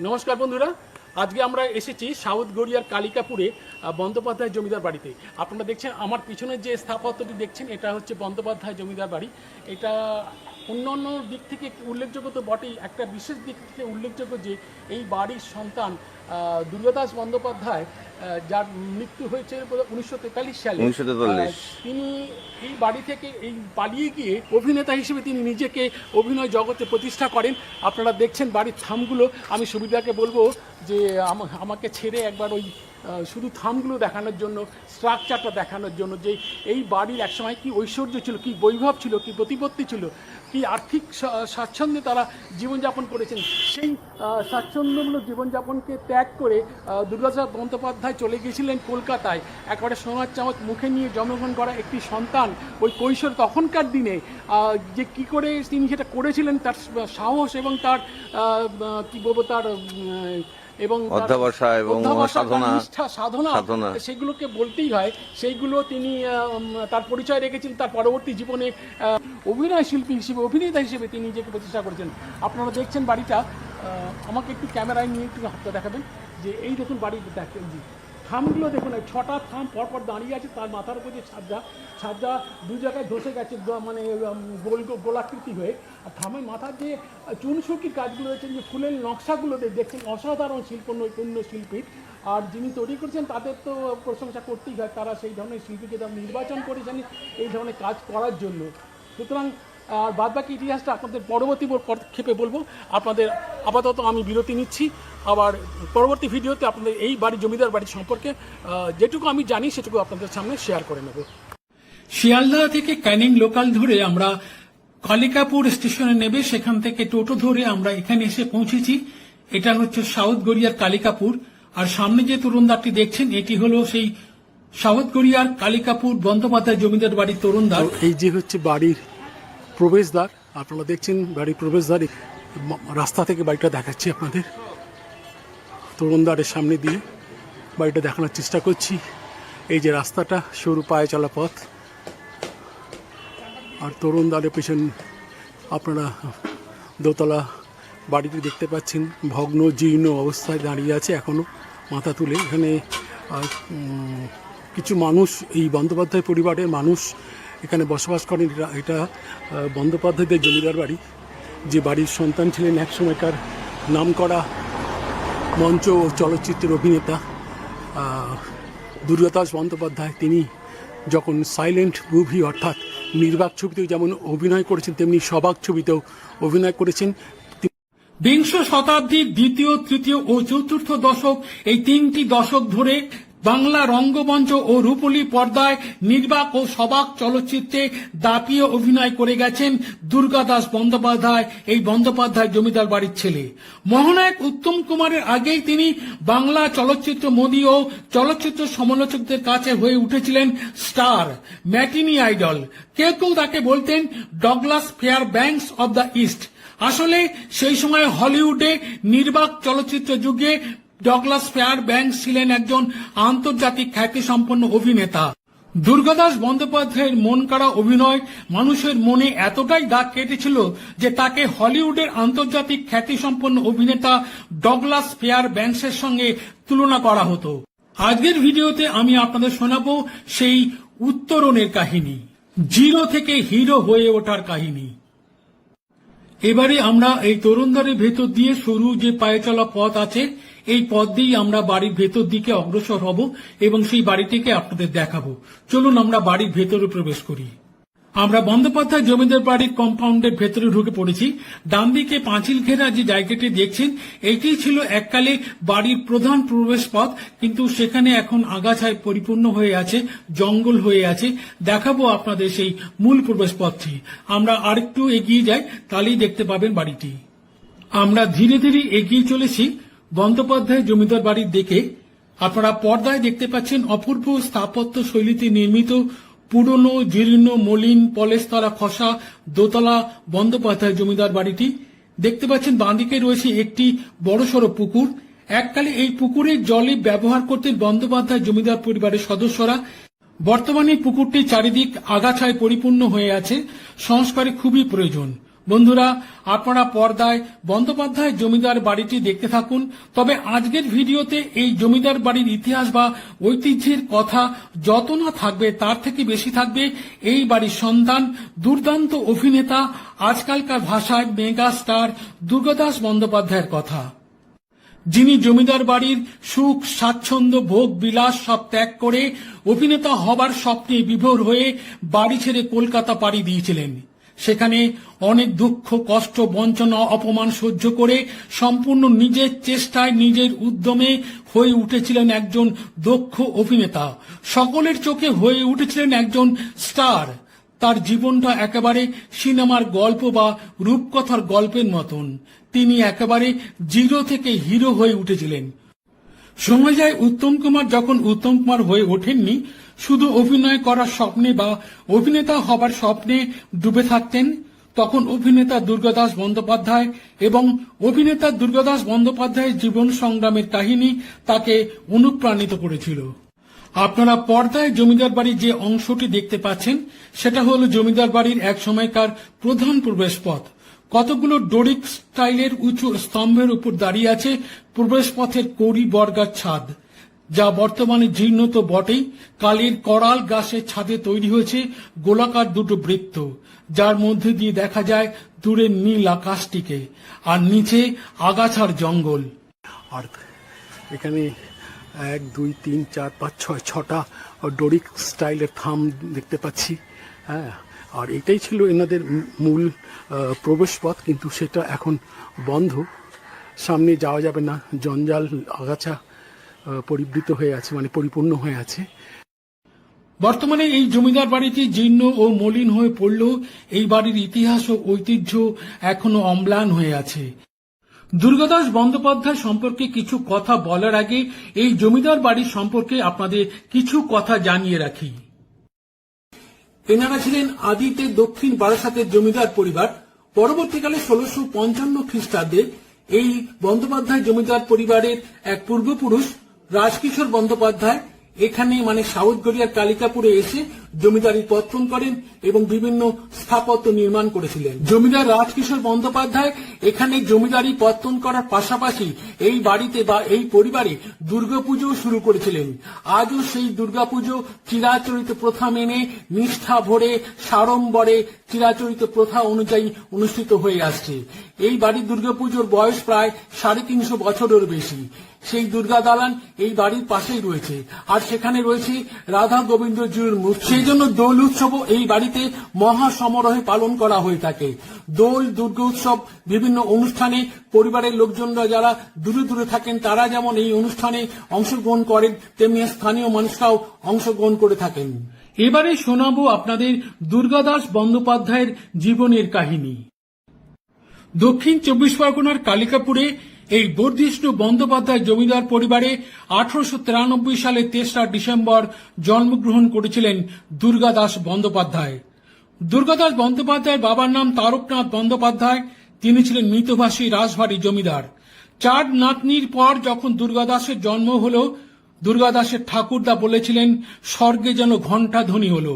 নমস্কার বন্ধুরা, আজকে আমরা এসেছি সাউথ গড়িয়ার কালিকাপুরে বন্দ্যোপাধ্যায় জমিদার বাড়িতে। আপনারা দেখছেন আমার পিছনে যে স্থাপত্যটি দেখছেন, এটা হচ্ছে বন্দ্যোপাধ্যায় জমিদার বাড়ি। এটা অন্যান্য দিক থেকে উল্লেখযোগ্য তো বটেই, একটা বিশেষ দিক থেকে উল্লেখযোগ্য যে এই বাড়ির সন্তান দুর্গাদাস বন্দ্যোপাধ্যায়, যার মৃত্যু হয়েছে 1943 সালে। তিনি এই বাড়ি থেকে পালিয়ে গিয়ে অভিনেতা হিসেবে তিনি নিজেকে অভিনয় জগতে প্রতিষ্ঠা করেন। আপনারা দেখছেন বাড়ির থামগুলো। আমি সুবিধাকে বলবো যে আমাকে ছেড়ে একবার ওই শুধু থামগুলো দেখানোর জন্য, স্ট্রাকচারটা দেখানোর জন্য, যে এই বাড়ির একসময় কি ঐশ্বর্য ছিল, কি বৈভব ছিল, কি প্রতিপত্তি ছিল, কি আর্থিক স্বাচ্ছন্দ্যে তারা জীবনযাপন করেছেন। সেই স্বাচ্ছন্দ্যমূলক জীবনযাপনকে ত্যাগ করে দুর্গাদাস বন্দ্যোপাধ্যায় চলে গিয়েছিলেন কলকাতায়। একেবারে সোনার চামচ মুখে নিয়ে জন্মগ্রহণ করা একটি সন্তান ওই কৈশোর তখনকার দিনে যে কি করে তিনি সেটা করেছিলেন, তার সাহস এবং তার কি বলবো, তার এবং সাধনা, সেগুলোকে বলতেই হয়। সেইগুলো তিনি তার পরিচয় রেখেছেন তার পরবর্তী জীবনে অভিনয় শিল্পী হিসেবে, অভিনেতা হিসেবে তিনি নিজেকে প্রতিষ্ঠা করেছেন। আপনারা দেখছেন বাড়িটা, আমাকে একটু ক্যামেরায় নিয়ে একটু হাতটা দেখাবেন যে এই দেখুন বাড়ি দেখেন, জি থামগুলো দেখুন, 6টা থাম পরপর দাঁড়িয়ে আছে। তার মাথার উপর যে ছাদটা দু জায়গায় ধসে গেছে, মানে গোলাকৃতি হয়ে। আর থামের মাথার যে চুনসুকির কাজগুলো রয়েছে, যে ফুলের নকশাগুলো দেখছেন, অসাধারণ নৈপুণ্য শিল্পী। আর যিনি তৈরি করেছেন তাদের তো প্রশংসা করতেই হয়, তারা সেই ধরনের শিল্পীকে তারা নির্বাচন করেছেন এই ধরনের কাজ করার জন্য। সুতরাং আর বাদবাকি ইতিহাসটা আপনাদের পরবর্তী পদক্ষেপে বলবো। আপনাদের আপাতত আমি বিরতি নিচ্ছি, আবার পরবর্তী ভিডিওতে আপনাদের এই বাড়ি, জমিদার বাড়ি সম্পর্কে যেটুকু আমি জানি সেটুকু আপনাদের সামনে শেয়ার করে নেব। শিয়ালদা থেকে ক্যানিং লোকাল ধরে আমরা কালিকাপুর স্টেশনে নেবে, সেখান থেকে টোটো ধরে আমরা এখানে এসে পৌঁছেছি। এটা হচ্ছে সাউথ গড়িয়ার কালিকাপুর। আর সামনে যে তরুণদ্বারটি দেখছেন, এটি হলো সেই সাউথ গড়িয়ার কালিকাপুর বন্দ্যোপাধ্যায় জমিদার বাড়ির তরুণদ্বার। এই যে হচ্ছে বাড়ির প্রবেশদ্বার, আপনারা দেখছেন বাড়ির প্রবেশদ্বার। রাস্তা থেকে বাড়িটা দেখাচ্ছি আপনাদের, তরুণদ্বারের সামনে দিয়ে বাড়িটা দেখানোর চেষ্টা করছি। এই যে রাস্তাটা, সরু পায়ে চলা পথ, আর তরুণদ্বারের পেছন আপনারা দোতলা বাড়িটি দেখতে পাচ্ছেন, ভগ্ন জীর্ণ অবস্থায় দাঁড়িয়ে আছে এখনো মাথা তুলে। এখানে কিছু মানুষ, এই বন্দ্যোপাধ্যায় পরিবারের মানুষ এখানে বসবাস করেন। এটা বন্দ্যোপাধ্যায়দের জমিদার বাড়ি, যে বাড়ির সন্তান ছিলেন এক সময়কার নামকরা মঞ্চ ও চলচ্চিত্রের অভিনেতা দুর্গাদাস বন্দ্যোপাধ্যায়। তিনি যখন সাইলেন্ট মুভি অর্থাৎ নির্বাক ছবিতেও যেমন অভিনয় করেছেন, তেমনি সবাক ছবিতেও অভিনয় করেছেন। বিংশ শতাব্দীর দ্বিতীয়, তৃতীয় ও চতুর্থ দশক, এই 3টি দশক ধরে বাংলা রঙ্গমঞ্চ ও রূপলী পর্দায় নির্বাক ও সবাক চলচ্চিত্রে দাপিয়ে অভিনয় করে গেছেন দুর্গাদাস বন্দ্যোপাধ্যায়, এই বন্দ্যোপাধ্যায় জমিদার বাড়ির ছেলে। মহানায়ক উত্তম কুমারের আগেই তিনি বাংলা চলচ্চিত্র মোদি ও চলচ্চিত্র সমালোচকদের কাছে হয়ে উঠেছিলেন স্টার, ম্যাটিনি আইডল। কেউ কেউ তাকে বলতেন Douglas fair banks of the east. আসলে সেই সময় হলিউডে নির্বাক চলচ্চিত্র যুগে ডগলাস ফেয়ার ব্যাংকস ছিলেন একজন আন্তর্জাতিক খ্যাতিসম্পন্ন অভিনেতা। দুর্গাদাস বন্দ্যোপাধ্যায়ের মন কাড়া অভিনয় মানুষের মনে এতটাই দাগ কেটেছিল যে তাকে হলিউডের আন্তর্জাতিক খ্যাতিসম্পন্ন অভিনেতা ডগলাস ফেয়ার ব্যাংকসের সঙ্গে তুলনা করা হতো। আজকের ভিডিওতে আমি আপনাদের শোনাবো সেই উত্তরণের কাহিনী, জিরো থেকে হিরো হয়ে ওঠার কাহিনী। এবারে আমরা এই তরুণদ্বারের ভেতর দিয়ে সরু যে পায়ে চলা পথ আছে, এই পথ দিয়েই আমরা বাড়ির ভেতর দিকে অগ্রসর হব এবং সেই বাড়িটিকে আপনাদের দেখাবো। চলুন আমরা বাড়ির ভেতরে প্রবেশ করি। আমরা বন্দ্যোপাধ্যায় জমিদার বাড়ির কম্পাউন্ডের ভেতরে ঢুকে পড়েছি। ডান দিকে পাঁচিল ঘেরা যে জায়গাটি দেখছেন, এটি ছিল এককালে বাড়ির প্রধান প্রবেশ পথ, কিন্তু সেখানে এখন আগাছায় পরিপূর্ণ হয়ে আছে, জঙ্গল হয়ে আছে। দেখাবো আপনাদের সেই মূল প্রবেশ পথটি। আমরা আরেকটু এগিয়ে যাই, তাহলেই দেখতে পাবেন বাড়িটি। আমরা ধীরে ধীরে এগিয়ে চলেছি বন্দ্যোপাধ্যায় জমিদার বাড়ির দিকে। আপনারা পর্দায় দেখতে পাচ্ছেন অপূর্ব স্থাপত্য শৈলীতে নির্মিত পুরনো, জীর্ণ, মলিন, পলেস্তরা খসা দোতলা বন্দ্যোপাধ্যায় জমিদার বাড়িটি। দেখতে পাচ্ছেন বাঁদিকে রয়েছে একটি বড়সড় পুকুর। এককালে এই পুকুরের জলে ব্যবহার করতেন বন্দ্যোপাধ্যায় জমিদার পরিবারের সদস্যরা। বর্তমানে পুকুরটি চারিদিক আগাছায় পরিপূর্ণ হয়ে আছে, সংস্কারে খুবই প্রয়োজন। বন্ধুরা, আপনারা পর্দায় বন্দ্যোপাধ্যায় জমিদার বাড়িটি দেখতে থাকুন। তবে আজকের ভিডিওতে এই জমিদার বাড়ির ইতিহাস বা ঐতিহ্যের কথা যত না থাকবে তার থেকে বেশি থাকবে এই বাড়ির সন্তান, দুর্দান্ত অভিনেতা, আজকালকার ভাষায় মেগা স্টার দুর্গাদাস বন্দ্যোপাধ্যায়ের কথা, যিনি জমিদার বাড়ির সুখ স্বাচ্ছন্দ্য ভোগ বিলাস সব ত্যাগ করে অভিনেতা হবার স্বপ্নে বিভোর হয়ে বাড়ি ছেড়ে কলকাতা পাড়ি দিয়েছিলেন। সেখানে অনেক দুঃখ কষ্ট বঞ্চনা অপমান সহ্য করে সম্পূর্ণ নিজের চেষ্টায় নিজের উদ্যমে হয়ে উঠেছিলেন একজন দক্ষ অভিনেতা, সকলের চোখে হয়ে উঠেছিলেন একজন স্টার। তার জীবনটা একেবারে সিনেমার গল্প বা রূপকথার গল্পের মতন। তিনি একেবারে জিরো থেকে হিরো হয়ে উঠেছিলেন। শোনা যায় উত্তম কুমার যখন উত্তম কুমার হয়ে ওঠেননি, শুধু অভিনয় করার স্বপ্নে বা অভিনেতা হবার স্বপ্নে ডুবে থাকতেন, তখন অভিনেতা দুর্গাদাস বন্দ্যোপাধ্যায় এবং অভিনেতা দুর্গাদাস বন্দ্যোপাধ্যায়ের জীবন সংগ্রামের কাহিনী তাকে অনুপ্রাণিত করেছিল। আপনারা পর্দায় জমিদার বাড়ির যে অংশটি দেখতে পাচ্ছেন সেটা হলো জমিদার বাড়ির এক সময়কার প্রধান প্রবেশ পথ। কতগুলো ডোরিক স্টাইলের উঁচু স্তম্ভের উপর দাঁড়িয়ে আছে প্রবেশ পথের কড়ি বর্গার ছাদ, যা বর্তমানে জীর্ণ তো বটেই, কালের করাল গাছের ছাদে তৈরি হয়েছে গোলাকার দুটো বৃত্ত, যার মধ্যে দিয়ে দেখা যায় দূরের নীল আকাশটিকে আর নিচে আগাছার জঙ্গল। আর এখানে 1 2 3 4 5 6 6টা ডোরিক স্টাইলের থাম দেখতে পাচ্ছি। হ্যাঁ, আর এটাই ছিল এনাদের মূল প্রবেশ পথ, কিন্তু সেটা এখন বন্ধ, সামনে যাওয়া যাবে না, জঞ্জাল আগাছা পরিবৃত হয়ে আছে, মানে পরিপূর্ণ হয়ে আছে। বর্তমানে এই জমিদার বাড়িটি জীর্ণ ও মলিন হয়ে পড়লেও এই বাড়ির ইতিহাস ও ঐতিহ্য এখনো অম্লান হয়ে আছে। দুর্গাদাস বন্দ্যোপাধ্যায় সম্পর্কে কিছু কথা বলার আগে এই জমিদার বাড়ির সম্পর্কে আপনাদের কিছু কথা জানিয়ে রাখি। এনারা ছিলেন আদিতে দক্ষিণ বারাসাতের জমিদার পরিবার। পরবর্তীকালে 1655 খ্রিস্টাব্দে এই বন্দ্যোপাধ্যায় জমিদার পরিবারের এক পূর্বপুরুষ রাজকিশোর বন্দ্যোপাধ্যায় এখানে মানে সাউথ গড়িয়ার কালিকাপুরে এসে জমিদারি পত্তন করেন এবং বিভিন্ন স্থাপত্য নির্মাণ করেছিলেন। জমিদার রাজকিশোর বন্দ্যোপাধ্যায় এখানে জমিদারি পত্তন করার পাশাপাশি এই বাড়িতে বা এই পরিবারে দুর্গাপুজো শুরু করেছিলেন। আজও সেই দুর্গাপুজো চিরাচরিত প্রথা মেনে নিষ্ঠা ভরে সাড়ম্বরে চিরাচরিত প্রথা অনুযায়ী অনুষ্ঠিত হয়ে আসছে। এই বাড়ির দুর্গাপুজোর বয়স প্রায় 350 বছরের বেশি। সেই দুর্গা দালান এই বাড়ির পাশেই রয়েছে, আর সেখানে রয়েছে রাধা গোবিন্দ জিউর মূর্তি। সেই জন্য দোল উৎসবও এই বাড়িতে মহা সমারোহে পালন করা হয়ে থাকে। দোল, দুর্গা উৎসব, বিভিন্ন অনুষ্ঠানে পরিবারের লোকজনরা যারা দূরে দূরে থাকেন তারা যেমন এই অনুষ্ঠানে অংশগ্রহণ করেন, তেমনি স্থানীয় মানুষরাও অংশগ্রহণ করে থাকেন। এবারে শোনাবো আপনাদের দুর্গাদাস বন্দ্যোপাধ্যায়ের জীবনের কাহিনী। দক্ষিণ 24 পরগনার কালিকাপুরে এই বর্ধিষ্ণু বন্দ্যোপাধ্যায় জমিদার পরিবারে 1893 সালে 3রা ডিসেম্বর জন্মগ্রহণ করেছিলেন দুর্গাদাস বন্দ্যোপাধ্যায়। দুর্গাদাস বন্দ্যোপাধ্যায়ের বাবার নাম তারকনাথ বন্দ্যোপাধ্যায়। তিনি ছিলেন মৃতভাষী রাজবাড়ী জমিদার। 4 নাতনির পর যখন দুর্গাদাসের জন্ম হল, দুর্গাদাসের ঠাকুরদা বলেছিলেন স্বর্গে যেন ঘণ্টা ধ্বনি হল।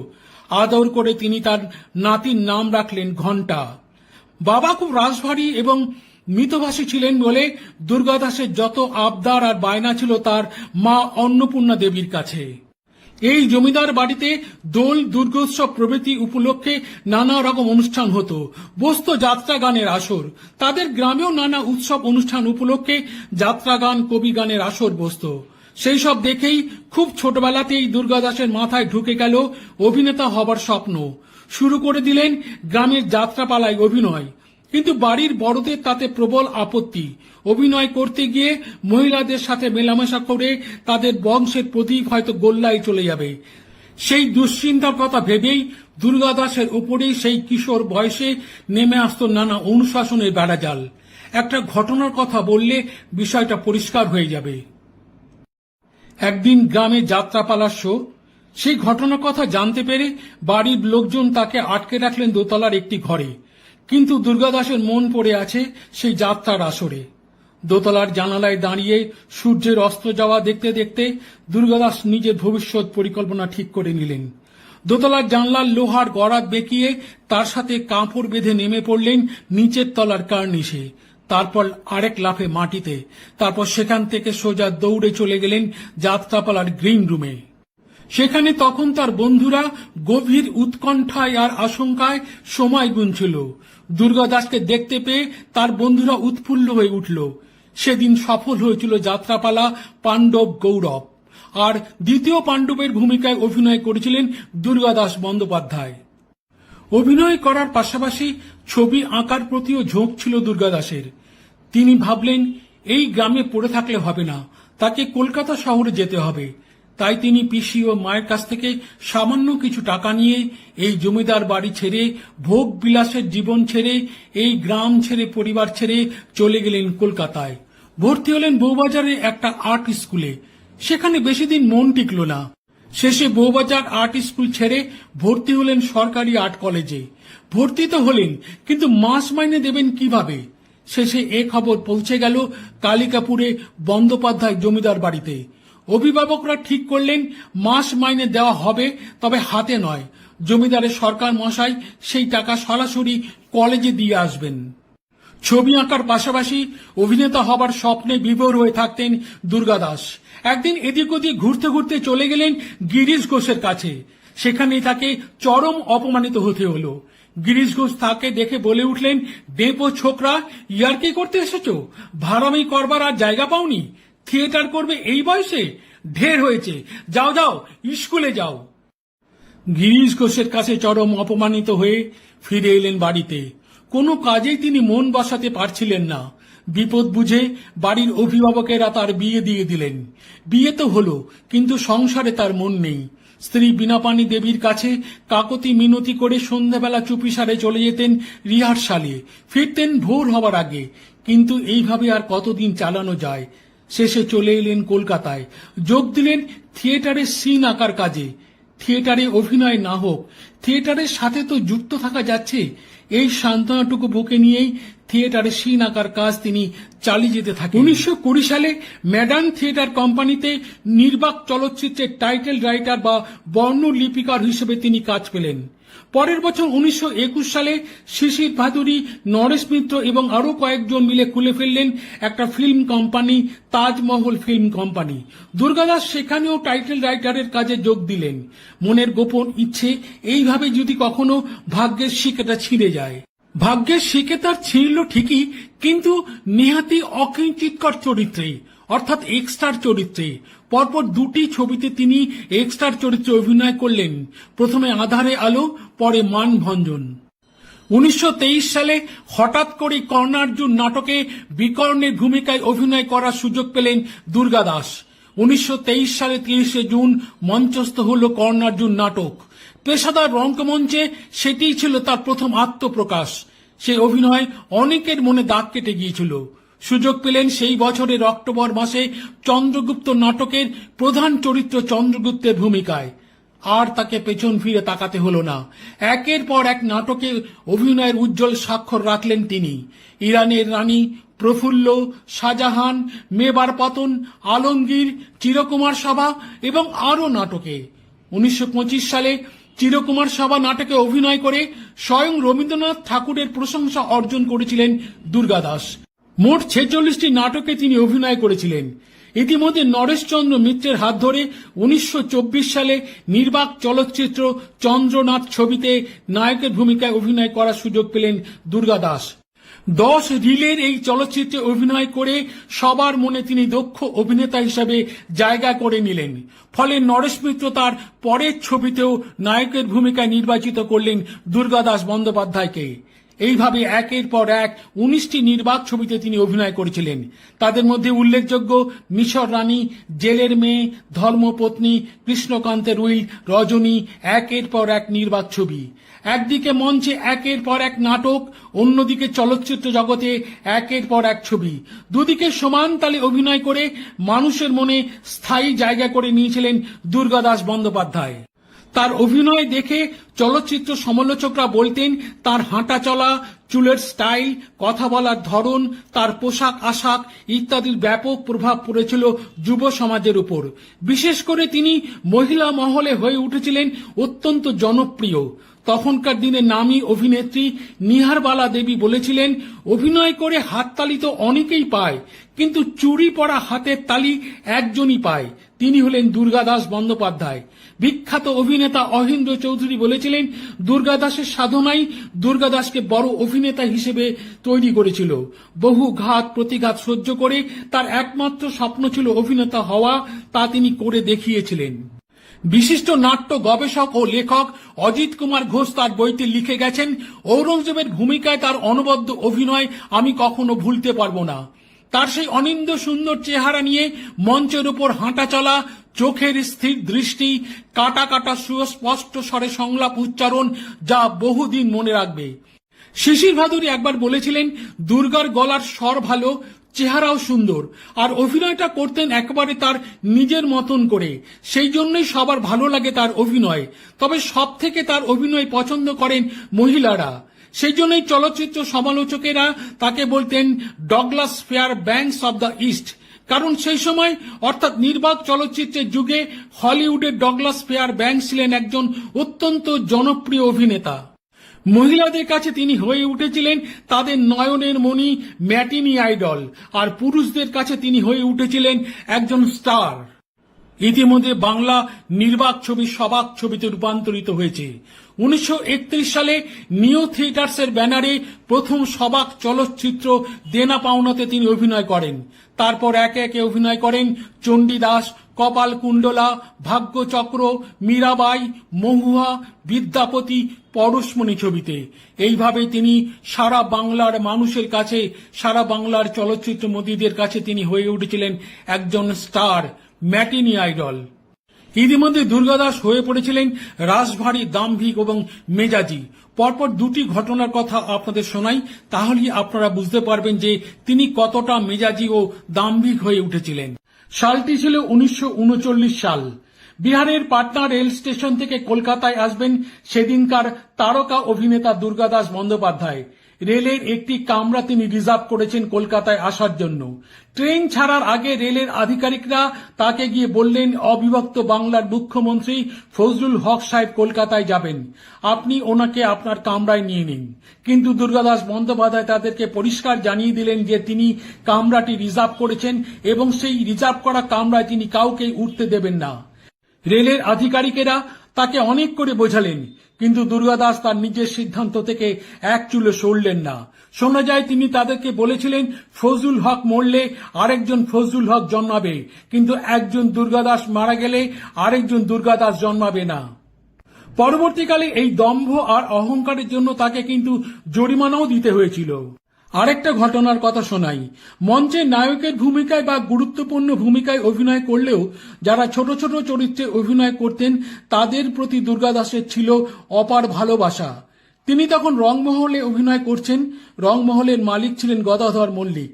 আদর করে তিনি তার নাতির নাম রাখলেন ঘণ্টা। বাবা খুব রাজবাড়ী এবং মৃতভাষী ছিলেন বলে দুর্গাদাসের যত আবদার আর বায়না ছিল তার মা অন্নপূর্ণা দেবীর কাছে। এই জমিদার বাড়িতে দোল, দুর্গোৎসব প্রভৃতি উপলক্ষে নানা রকম অনুষ্ঠান হতো, বসতো যাত্রা গানের আসর। তাদের গ্রামেও নানা উৎসব অনুষ্ঠান উপলক্ষে যাত্রা গান, কবি গানের আসর বসতো। সেই সব দেখেই খুব ছোটবেলাতেই দুর্গাদাসের মাথায় ঢুকে গেল অভিনেতা হবার স্বপ্ন। শুরু করে দিলেন গ্রামের যাত্রাপালায় অভিনয়, কিন্তু বাড়ির বড়দের তাতে প্রবল আপত্তি। অভিনয় করতে গিয়ে মহিলাদের সাথে মেলামেশা করে তাদের বংশের প্রতীক হয়তো গোল্লায় চলে যাবে, সেই দুশ্চিন্তার কথা ভেবেই দুর্গাদাসের উপরেই সেই কিশোর বয়সে নেমে আসত নানা অনুশাসনের বেড়াজাল। একটা ঘটনার কথা বললে বিষয়টা পরিষ্কার হয়ে যাবে। একদিন গ্রামে যাত্রাপালার শো। সেই ঘটনার কথা জানতে পেরে বাড়ির লোকজন তাকে আটকে রাখলেন দোতলার একটি ঘরে, কিন্তু দুর্গাদাসের মন পড়ে আছে সেই যাত্রার আসরে। দোতলার জানালায় দাঁড়িয়ে সূর্যের অস্ত যাওয়া দেখতে দেখতে দুর্গাদাস নিজের ভবিষ্যৎ পরিকল্পনা ঠিক করে নিলেন। দোতলার জানলার লোহার গরাদ বেঁকিয়ে তার সাথে কাপড় বেঁধে নেমে পড়লেন নিচের তলার কার্নিশে, তারপর আরেক লাফে মাটিতে, তারপর সেখান থেকে সোজা দৌড়ে চলে গেলেন যাত্রাপালার গ্রিন রুমে। সেখানে তখন তার বন্ধুরা গভীর উৎকণ্ঠায় আর আশঙ্কায় সময় গুনছিল। দুর্গা দাসকে দেখতে পেয়ে তার বন্ধুরা উৎফুল্ল হয়ে উঠল। সেদিন সফল হয়েছিল যাত্রাপালা পাণ্ডব গৌরব, আর দ্বিতীয় পাণ্ডবের ভূমিকায় অভিনয় করেছিলেন দুর্গাদাস বন্দ্যোপাধ্যায়। অভিনয় করার পাশাপাশি ছবি আঁকার প্রতিও ঝোঁক ছিল দুর্গাদাসের। তিনি ভাবলেন এই গ্রামে পড়ে থাকলে হবে না, তাকে কলকাতা শহরে যেতে হবে। তাই তিনি পিসি ও মায়ের কাছ থেকে সামান্য কিছু টাকা নিয়ে এই জমিদার বাড়ি ছেড়ে, ভোগ বিলাসের জীবন ছেড়ে, এই গ্রাম ছেড়ে, পরিবার ছেড়ে চলে গেলেন কলকাতায়। ভর্তি হলেন বউবাজারে একটা আর্ট স্কুলে। সেখানে বেশি দিন মন টিকল না। শেষে বউবাজার আর্ট স্কুল ছেড়ে ভর্তি হলেন সরকারি আর্ট কলেজে। ভর্তি তো হলেন, কিন্তু মাস মাইনে দেবেন কিভাবে? শেষে এ খবর পৌঁছে গেল কালিকাপুরে বন্দ্যোপাধ্যায় জমিদার বাড়িতে। অভিভাবকরা ঠিক করলেন মাস মাইনে দেওয়া হবে, তবে হাতে নয়। জমিদারের সরকার মশাই সেই টাকা সরাসরি কলেজে দিয়ে আসবেন। ছবি আঁকার পাশাপাশি অভিনেতা হবার স্বপ্নে বিভোর হয়ে থাকতেন দুর্গাদাস। একদিন এদিক ওদিক ঘুরতে ঘুরতে চলে গেলেন গিরিশ ঘোষের কাছে। সেখানেই তাকে চরম অপমানিত হতে হলো। গিরিশ ঘোষ তাকে দেখে বলে উঠলেন, ডেপো ছোকরা, ইয়ার্কি করতে এসেছো? ভাড়ামি করবার আর জায়গা পাওনি? থিয়েটার করবে এই বয়সে? ঢের হয়েছে, যাও যাও, স্কুলে যাও। গিরিশ ঘোষের কাছে চরম অপমানিত হয়ে ফিরে এলেন বাড়িতে। কোনো কাজেই তিনি মন বসাতে পারছিলেন না। বিপদ বুঝে বাড়ির অভিভাবকেরা তার বিয়ে দিয়ে দিলেন। বিয়ে তো হলো, কিন্তু সংসারে তার মন নেই। স্ত্রী বীণাপাণি দেবীর কাছে কাকতি মিনতি করে সন্ধ্যাবেলা চুপিসারে চলে যেতেন রিহার্সালে, ফিরতেন ভোর হবার আগে। কিন্তু এইভাবে আর কতদিন চালানো যায়? শেষে চলে এলেন কলকাতায়। যোগ দিলেন থিয়েটারের সিন আঁকার কাজে। থিয়েটারে অভিনয় না হোক, থিয়েটারের সাথে তো যুক্ত থাকা যাচ্ছে। এই সান্ত্বনাটুকু বুকে নিয়েই থিয়েটারে সিন আঁকার কাজ তিনি চালিয়ে যেতে থাকেন। 1920 সালে ম্যাডান থিয়েটার কোম্পানিতে নির্বাক চলচ্চিত্রের টাইটেল রাইটার বা বর্ণলিপিকার হিসেবে তিনি কাজ পেলেন। পরের বছর 1921 সালে শিশির ভাদুরী, নরেশ মিত্র এবং আরো কয়েকজন মিলে খুলে ফেললেন একটা film company, Taj Mahal film company. Durgadas সেখানেও টাইটেল রাইটারের কাজে যোগ দিলেন। মনের গোপন ইচ্ছে, এইভাবে যদি কখনো ভাগ্যের শিকেটা ছিঁড়ে যায়। ভাগ্যের শিকে তার ছিঁড়ল ঠিকই, কিন্তু নেহাতি অকিঞ্চিৎকর চরিত্রে, অর্থাৎ এক্সট্রার চরিত্রে। পরপর দুটি ছবিতে তিনি এক্সট্রার চরিত্রে অভিনয় করলেন। প্রথমে আধারে আলো, পরে মানভঞ্জন। 1923 সালে হঠাৎ করে কর্ণার্জুন নাটকে বিকর্ণের ভূমিকায় অভিনয় করার সুযোগ পেলেন দুর্গাদাস। 1923 সালে 30 জুন মঞ্চস্থ হল কর্ণার্জুন নাটক। পেশাদার রঙ্গমঞ্চে সেটিই ছিল তার প্রথম আত্মপ্রকাশ। সেই অভিনয় অনেকের মনে দাগ কেটে গিয়েছিল। সুযোগ পেলেন সেই বছরের অক্টোবর মাসে চন্দ্রগুপ্ত নাটকের প্রধান চরিত্র চন্দ্রগুপ্তের ভূমিকায়। আর তাকে পেছন ফিরে তাকাতে হলো না। একের পর এক নাটকে অভিনয়ের উজ্জ্বল স্বাক্ষর রাখলেন তিনি। ইরানের রানী, প্রফুল্ল, শাহজাহান, মেবার পতন, আলমগীর, চিরকুমার সভা এবং আরো নাটকে। 1925 সালে চিরকুমার সভা নাটকে অভিনয় করে স্বয়ং রবীন্দ্রনাথ ঠাকুরের প্রশংসা অর্জন করেছিলেন দুর্গাদাস। মোট 46টি নাটকে তিনি অভিনয় করেছিলেন। ইতিমধ্যে নরেশচন্দ্র মিত্রের হাত ধরে 1924 সালে নির্বাক চলচ্চিত্র চন্দ্রনাথ ছবিতে নায়কের ভূমিকায় অভিনয় করার সুযোগ পেলেন দুর্গাদাস। 10 রিলের এই চলচ্চিত্রে অভিনয় করে সবার মনে তিনি দক্ষ অভিনেতা হিসেবে জায়গা করে নিলেন। ফলে নরেশ মিত্র তার পরের ছবিতেও নায়কের ভূমিকায় নির্বাচিত করলেন দুর্গাদাস বন্দ্যোপাধ্যায়কে। এইভাবে একের পর এক 19টি নির্বাক ছবিতে তিনি অভিনয় করেছিলেন। তাদের মধ্যে উল্লেখযোগ্য মিশর রানী, জেলের মেয়ে, ধর্মপত্নী, কৃষ্ণকান্তের উইল, রজনী, একের পর এক নির্বাক ছবি। একদিকে মঞ্চে একের পর এক নাটক, অন্যদিকে চলচ্চিত্র জগতে একের পর এক ছবি। দুদিকে সমান তালে অভিনয় করে মানুষের মনে স্থায়ী জায়গা করে নিয়েছিলেন দুর্গাদাস বন্দ্যোপাধ্যায়। তার অভিনয় দেখে চলচ্চিত্র সমালোচকরা বলতেন তার হাঁটা চলা, চুলের স্টাইল, কথা বলার ধরন, তার পোশাক আশাক ইত্যাদির ব্যাপক প্রভাব পড়েছিল যুব সমাজের উপর। বিশেষ করে তিনি মহিলা মহলে হয়ে উঠেছিলেন অত্যন্ত জনপ্রিয়। তখনকার দিনে নামী অভিনেত্রী নিহারবালা দেবী বলেছিলেন, অভিনয় করে হাততালি তো অনেকেই পায়, কিন্তু চুরি পড়া হাতের তালি একজনই পায়, তিনি হলেন দুর্গাদাস বন্দ্যোপাধ্যায়। বিখ্যাত অভিনেতা অহিন্দ্র চৌধুরী বলেছিলেন, দুর্গাদাসের সাধনাই দুর্গাদাসকে বড় অভিনেতা হিসেবে তৈরি করেছিল। বহু ঘাত প্রতিঘাত সহ্য করে তার একমাত্র স্বপ্ন ছিল অভিনেতা হওয়া, তা তিনি করে দেখিয়েছিলেন। বিশিষ্ট নাট্য গবেষক ও লেখক অজিত কুমার ঘোষ তার বইতে লিখে গেছেন, ঔরঙ্গজেবের ভূমিকায় তার অনবদ্য অভিনয় আমি কখনো ভুলতে পারবো না। তার সেই অনিন্দ্য সুন্দর চেহারা নিয়ে মঞ্চের উপর হাঁটা চলা, চোখের স্থির দৃষ্টি, কাটা কাটা সুস্পষ্ট স্বরে সংলাপ উচ্চারণ, যা বহুদিন মনে রাখবে। শিশির ভাদুরী একবার বলেছিলেন, দুর্গার গলার স্বর ভালো, চেহারাও সুন্দর, আর অভিনয়টা করতেন একেবারে তার নিজের মতন করে, সেই জন্যই সবার ভালো লাগে তার অভিনয়। তবে সব থেকে তার অভিনয় পছন্দ করেন মহিলারা, সেই জন্যই চলচ্চিত্র সমালোচকেরা তাকে বলতেন Douglas fair banks of the east, কারণ সেই সময় অর্থাৎ নির্বাক চলচ্চিত্রের যুগে হলিউডের ডগলাস ফেয়ার ব্যাংকস ছিলেন একজন অত্যন্ত জনপ্রিয় অভিনেতা। মহিলাদের কাছে তিনি হয়ে উঠেছিলেন তাদের নয়নের মণি, ম্যাটিনি আইডল, আর পুরুষদের কাছে তিনি হয়ে উঠেছিলেন একজন স্টার। ইতিমধ্যে বাংলা নির্বাক ছবি সবাক ছবিতে রূপান্তরিত হয়েছে। 1931 সালে নিও থিয়েটার্সের ব্যানারে প্রথম সবাক চলচ্চিত্র দেনা পাওনাতে তিনি অভিনয় করেন। তারপর একে একে অভিনয় করেন চণ্ডীদাস, কপাল কুণ্ডলা, ভাগ্যচক্র, মীরাবাই, মহুয়া, বিদ্যাপতি, পরশমণি ছবিতে। এইভাবে তিনি সারা বাংলার মানুষের কাছে, সারা বাংলার চলচ্চিত্র মদিদের কাছে তিনি হয়ে উঠেছিলেন একজন স্টার, ম্যাটিনি আইডল। ইতিমধ্যে দুর্গাদাস হয়ে পড়েছিলেন রাশভারী, দাম্ভিক এবং মেজাজি। পরপর দুটি ঘটনার কথা আপনাদের শোনাই, তাহলেই আপনারা বুঝতে পারবেন যে তিনি কতটা মেজাজি ও দাম্ভিক হয়ে উঠেছিলেন। সালটি ছিল 1939 সাল। বিহারের পাটনা রেল স্টেশন থেকে কলকাতায় আসবেন সেদিনকার তারকা অভিনেতা দুর্গাদাস বন্দ্যোপাধ্যায়। রেলের একটি কামরা তিনি রিজার্ভ করেছেন কলকাতায় আসার জন্য। ট্রেন ছাড়ার আগে রেলের আধিকারিকরা তাকে গিয়ে বললেন, অবিভক্ত বাংলার মুখ্যমন্ত্রী ফজলুল হক সাহেব কলকাতায় যাবেন, আপনি ওনাকে আপনার কামরায় নিয়ে নিন। কিন্তু দুর্গাদাস বন্দ্যোপাধ্যায় তাদেরকে পরিষ্কার জানিয়ে দিলেন যে তিনি কামরাটি রিজার্ভ করেছেন এবং সেই রিজার্ভ করা কামরায় তিনি কাউকে উঠতে দেবেন না। রেলের আধিকারিকেরা তাকে অনেক করে বোঝালেন, কিন্তু দুর্গাদাস তার নিজের সিদ্ধান্ত থেকে এক চুলো সরলেন না। শোনা যায় তিনি তাদেরকে বলেছিলেন, ফজলুল হক মরলে আরেকজন ফজলুল হক জন্মাবে, কিন্তু একজন দুর্গাদাস মারা গেলে আরেকজন দুর্গাদাস জন্মাবে না। পরবর্তীকালে এই দম্ভ আর অহংকারের জন্য তাকে কিন্তু জরিমানাও দিতে হয়েছিল। আরেকটা ঘটনার কথা শোনাই। মঞ্চে নায়কের ভূমিকায় বা গুরুত্বপূর্ণ ভূমিকায় অভিনয় করলেও যারা ছোট ছোট চরিত্রে অভিনয় করতেন তাদের প্রতি দুর্গাদাসের ছিল অপার ভালোবাসা। তিনি তখন রংমহলে অভিনয় করছেন। রংমহলের মালিক ছিলেন গদাধর মল্লিক।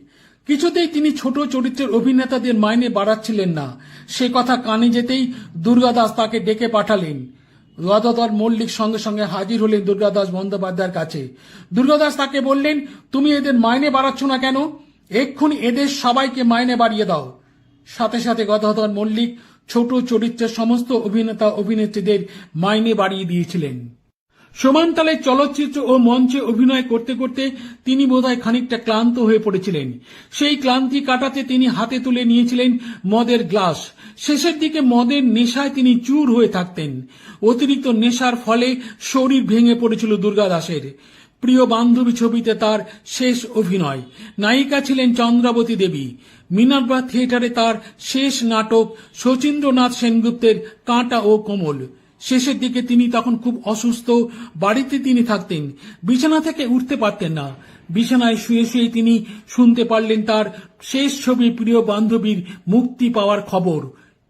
কিছুতেই তিনি ছোট চরিত্রের অভিনেতাদের মাইনে বাড়াচ্ছিলেন না। সে কথা কানে যেতেই দুর্গাদাস তাকে ডেকে পাঠালেন। গদাধর মল্লিক সঙ্গে সঙ্গে হাজির হলেন দুর্গাদাস বন্দ্যোপাধ্যায়ের কাছে। দুর্গাদাস তাকে বললেন, তুমি এদের মাইনে বাড়াচ্ছ না কেন? এক্ষুনি এদের সবাইকে মাইনে বাড়িয়ে দাও। সাথে সাথে গদাধর মল্লিক ছোট চরিত্রের সমস্ত অভিনেতা অভিনেত্রীদের মাইনে বাড়িয়ে দিয়েছিলেন। সমানতালে চলচ্চিত্র ও মঞ্চে অভিনয় করতে করতে তিনি বোধহয় খানিকটা ক্লান্ত হয়ে পড়েছিলেন। সেই ক্লান্তি কাটাতে তিনি হাতে তুলে নিয়েছিলেন মদের গ্লাস। শেষের দিকে মদের নেশায় তিনি চুর হয়ে থাকতেন। অতিরিক্ত নেশার ফলে শরীর ভেঙে পড়েছিল দুর্গাদাসের। প্রিয় বান্ধবী ছবিতে তার শেষ অভিনয়। নায়িকা ছিলেন চন্দ্রাবতী দেবী। মিনার্ভা থিয়েটারে তার শেষ নাটক শচীন্দ্রনাথ সেনগুপ্তের কাঁটা ও কোমল। শেষের দিকে তিনি তখন খুব অসুস্থ। বাড়িতে তিনি থাকতেন, বিছানা থেকে উঠতে পারতেন না। বিছানায় শুয়ে শুয়ে তিনি শুনতে পারলেন তার শেষ ছবি প্রিয় বান্ধবীর মুক্তি পাওয়ার খবর।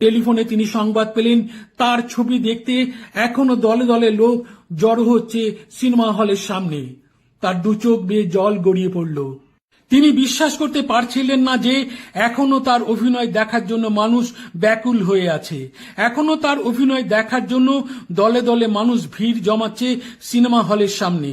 টেলিফোনে তিনি সংবাদ পেলেন তার ছবি দেখতে এখনো দলে দলে লোক জড়ো হচ্ছে সিনেমা হলের সামনে। তার দু চোখ বেয়ে জল গড়িয়ে পড়ল। তিনি বিশ্বাস করতে পারছিলেন না যে এখনো তার অভিনয় দেখার জন্য মানুষ ব্যাকুল হয়ে আছে। এখনো তার অভিনয় দেখার জন্য দলে দলে মানুষ ভিড় জমাচ্ছে সিনেমা হলের সামনে।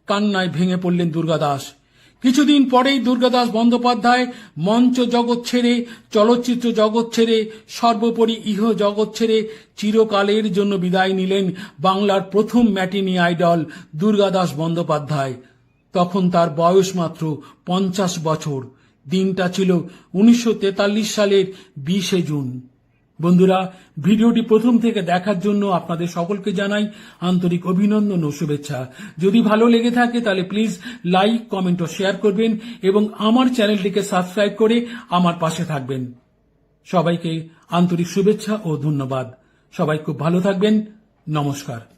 কান্নায় ভেঙে পড়লেন দুর্গাদাস। কিছুদিন পরেই দুর্গাদাস বন্দ্যোপাধ্যায় মঞ্চ জগৎ ছেড়ে, চলচ্চিত্র জগৎ ছেড়ে, সর্বোপরি ইহ জগৎ ছেড়ে চিরকালের জন্য বিদায় নিলেন বাংলার প্রথম ম্যাটিনি আইডল দুর্গাদাস বন্দ্যোপাধ্যায়। তখন তার বয়স মাত্র 50 বছর। দিনটা ছিল 1943 সালের 20 জুন। বন্ধুরা, ভিডিওটি প্রথম থেকে দেখার জন্য আপনাদের সকলকে জানাই আন্তরিক অভিনন্দন ও শুভেচ্ছা। যদি ভালো লেগে থাকে তাহলে প্লিজ লাইক, কমেন্ট ও শেয়ার করবেন এবং আমার চ্যানেলটিকে সাবস্ক্রাইব করে আমার পাশে থাকবেন। সবাইকে আন্তরিক শুভেচ্ছা ও ধন্যবাদ। সবাই খুব ভালো থাকবেন। নমস্কার।